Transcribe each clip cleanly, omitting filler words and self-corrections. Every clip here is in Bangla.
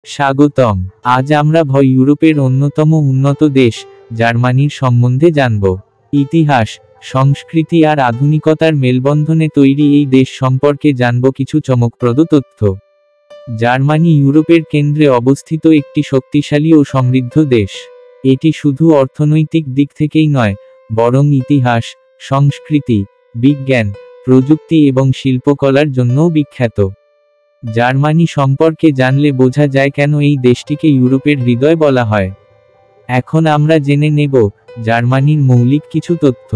স্বাগতম। আজ আমরা ইউরোপের অন্যতম উন্নত দেশ জার্মানির সম্বন্ধে জানব। ইতিহাস, সংস্কৃতি আর আধুনিকতার মেলবন্ধনে তৈরি এই দেশ সম্পর্কে জানব কিছু চমকপ্রদ তথ্য। জার্মানি ইউরোপের কেন্দ্রে অবস্থিত একটি শক্তিশালী ও সমৃদ্ধ দেশ। এটি শুধু অর্থনৈতিক দিক থেকেই নয়, বরং ইতিহাস, সংস্কৃতি, বিজ্ঞান, প্রযুক্তি এবং শিল্পকলার জন্যও বিখ্যাত। জার্মানি সম্পর্কে জানলে বোঝা যায় কেন এই দেশটিকে ইউরোপের হৃদয় বলা হয়। এখন আমরা জেনে নেব জার্মানির মৌলিক কিছু তথ্য,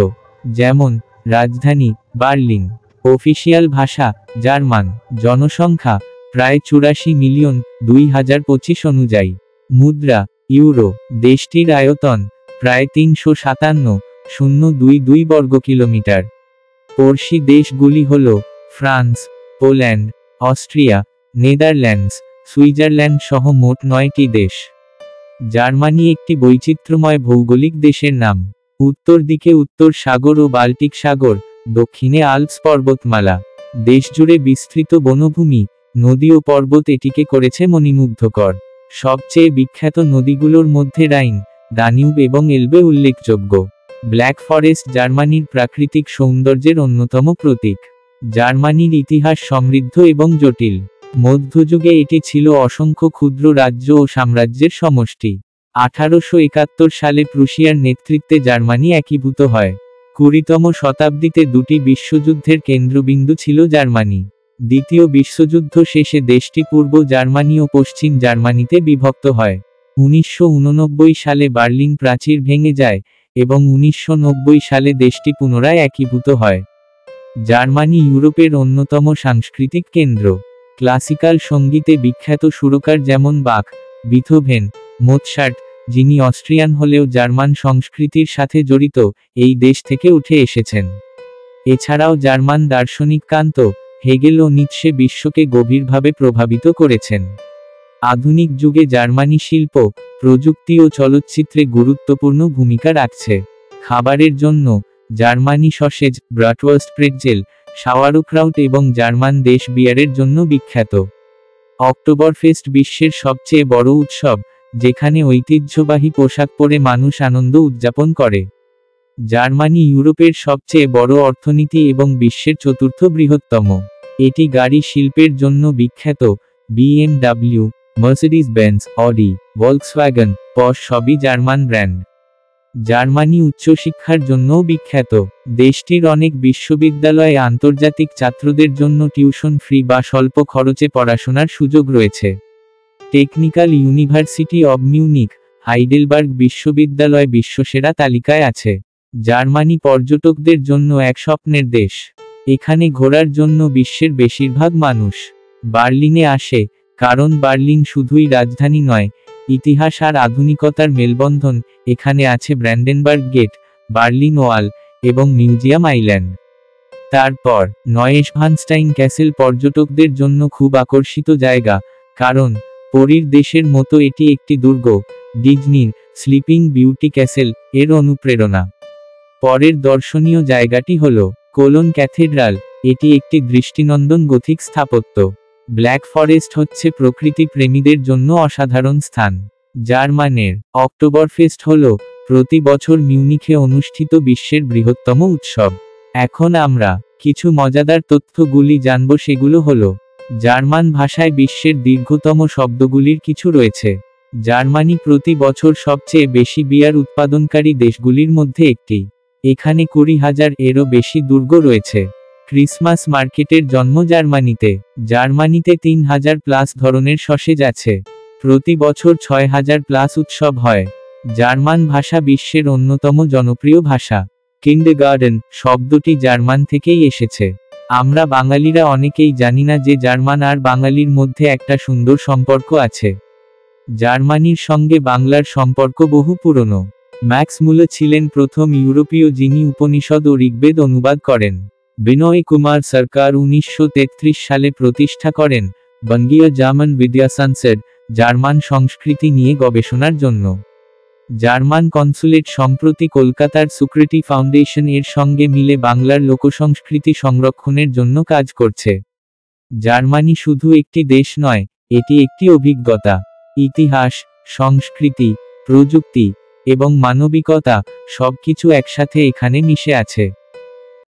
যেমন রাজধানী বার্লিন, অফিসিয়াল ভাষা জার্মান, জনসংখ্যা প্রায় 84 মিলিয়ন 2025 অনুযায়ী, মুদ্রা ইউরো, দেশটির আয়তন প্রায় 357,022 বর্গ কিলোমিটার। পড়শি দেশগুলি হল France, Poland, Austria, Netherlands, Switzerland সহ মোট 9টি দেশ। জার্মানি একটি বৈচিত্র্যময় ভৌগোলিক দেশের নাম। উত্তর দিকে উত্তর সাগর ও বাল্টিক সাগর, দক্ষিণে আল্পস পর্বতমালা, দেশজুড়ে বিস্তৃত বনভূমি, নদী ও পর্বত এটিকে করেছে মণিমুগ্ধকর। সবচেয়ে বিখ্যাত নদীগুলোর মধ্যে রাইন, দানিউব এবং এলবে উল্লেখযোগ্য। ব্ল্যাক ফরেস্ট জার্মানির প্রাকৃতিক সৌন্দর্যের অন্যতম প্রতীক। জার্মানির ইতিহাস সমৃদ্ধ এবং জটিল। মধ্যযুগে এটি ছিল অসংখ্য ক্ষুদ্র রাজ্য ও সাম্রাজ্যের সমষ্টি। 1871 সালে প্রুশিয়ার নেতৃত্বে জার্মানি একীভূত হয়। 20তম শতাব্দীতে দুটি বিশ্বযুদ্ধের কেন্দ্রবিন্দু ছিল জার্মানি। দ্বিতীয় বিশ্বযুদ্ধ শেষে দেশটি পূর্ব জার্মানি ও পশ্চিম জার্মানিতে বিভক্ত হয়। 1989 সালে বার্লিন প্রাচীর ভেঙে যায় এবং 1990 সালে দেশটি পুনরায় একীভূত হয়। জার্মানি ইউরোপের অন্যতম সাংস্কৃতিক কেন্দ্র। ক্লাসিক্যাল সঙ্গীতে বিখ্যাত সুরকার যেমন বাখ, বিথোভেন, মোৎসার্ট, যিনি অস্ট্রিয়ান হলেও জার্মান সংস্কৃতির সাথে জড়িত, এই দেশ থেকে উঠে এসেছেন। এছাড়াও জার্মান দার্শনিক কান্ত, হেগেল ও নিৎসে বিশ্বকে গভীরভাবে প্রভাবিত করেছেন। আধুনিক যুগে জার্মানি শিল্প, প্রযুক্তি ও চলচ্চিত্রে গুরুত্বপূর্ণ ভূমিকা রাখছে। খাবারের জন্য জার্মানি সসেজ, ব্রাটওয়ার্স্ট, প্রেটজেল, সাওয়ারক্রাউট এবং জার্মান দেশ বিয়ারের জন্য বিখ্যাত। অক্টোবরফেস্ট বিশ্বের সবচেয়ে বড় উৎসব, যেখানে ঐতিহ্যবাহী পোশাক পরে মানুষ আনন্দ উদযাপন করে। জার্মানি ইউরোপের সবচেয়ে বড় অর্থনীতি এবং বিশ্বের চতুর্থ বৃহত্তম। এটি গাড়ি শিল্পের জন্য বিখ্যাত। BMW, মার্সিডিজ বেঞ্জ, অডি, ভলক্সওয়াগন, পর্শ সবই জার্মান ব্র্যান্ড। জার্মানি উচ্চশিক্ষার জন্যও বিখ্যাত। দেশটির অনেক বিশ্ববিদ্যালয়ে আন্তর্জাতিক ছাত্রদের জন্য টিউশন ফ্রি বা স্বল্প খরচে পড়াশোনার সুযোগ রয়েছে। Technical university of Munich, Heidelberg বিশ্ববিদ্যালয় বিশ্বসেরা তালিকায় আছে। জার্মানি পর্যটকদের জন্য এক স্বপ্নের দেশ। এখানে ঘোরার জন্য বিশ্বের বেশিরভাগ মানুষ বার্লিনে আসে, কারণ বার্লিন শুধুই রাজধানী নয়, ইতিহাস আর আধুনিকতার মেলবন্ধন। এখানে আছে ব্র্যান্ডেনবার্গ গেট, বার্লিন ওয়াল এবং মিউজিয়াম আইল্যান্ড। তারপর নয়েশভানস্টাইন ক্যাসেল পর্যটকদের জন্য খুব আকর্ষিত জায়গা, কারণ পরীর দেশের মতো এটি একটি দুর্গ। ডিজনির স্লিপিং বিউটি ক্যাসেল এর অনুপ্রেরণা। পরের দর্শনীয় জায়গাটি হল কোলোন ক্যাথেড্রাল। এটি একটি দৃষ্টিনন্দন গথিক স্থাপত্য। ব্ল্যাক ফরেস্ট হচ্ছে প্রকৃতি প্রেমীদের জন্য অসাধারণ স্থান। জার্মানের অক্টোবরফেস্ট হল প্রতি বছর মিউনিখে অনুষ্ঠিত বিশ্বের বৃহত্তম উৎসব। এখন আমরা কিছু মজাদার তথ্যগুলি জানব। সেগুলো হল, জার্মান ভাষায় বিশ্বের দীর্ঘতম শব্দগুলির কিছু রয়েছে। জার্মানি প্রতি বছর সবচেয়ে বেশি বিয়ার উৎপাদনকারী দেশগুলির মধ্যে একটি। এখানে 20,000 এরও বেশি দুর্গ রয়েছে। ক্রিসমাস মার্কেটের জন্ম জার্মানিতে। জার্মানিতে 3,000+ ধরনের সসেজ আছে। প্রতি বছর 6,000+ উৎসব হয়। জার্মান ভাষা বিশ্বের অন্যতম জনপ্রিয় ভাষা। কিন্ডারগার্টেন শব্দটি জার্মান থেকেই এসেছে। আমরা বাঙালিরা অনেকেই জানি না যে জার্মান আর বাঙালির মধ্যে একটা সুন্দর সম্পর্ক আছে। জার্মানির সঙ্গে বাংলার সম্পর্ক বহু পুরনো। ম্যাক্স মুলার ছিলেন প্রথম ইউরোপীয় যিনি উপনিষদ ও ঋগ্বেদ অনুবাদ করেন। বিনয় কুমার সরকার 1933 সালে প্রতিষ্ঠা করেন বঙ্গীয় জার্মান বিদ্যাসংসদ, জার্মান সংস্কৃতি নিয়ে গবেষণার জন্য। জার্মান কনসুলেট সম্প্রতি কলকাতার সুক্রেটি ফাউন্ডেশন এর সঙ্গে মিলে বাংলার লোকসংস্কৃতি সংরক্ষণের জন্য কাজ করছে। জার্মানি শুধু একটি দেশ নয়, এটি একটি অভিজ্ঞতা। ইতিহাস, সংস্কৃতি, প্রযুক্তি এবং মানবিকতা সবকিছু একসাথে এখানে মিশে আছে।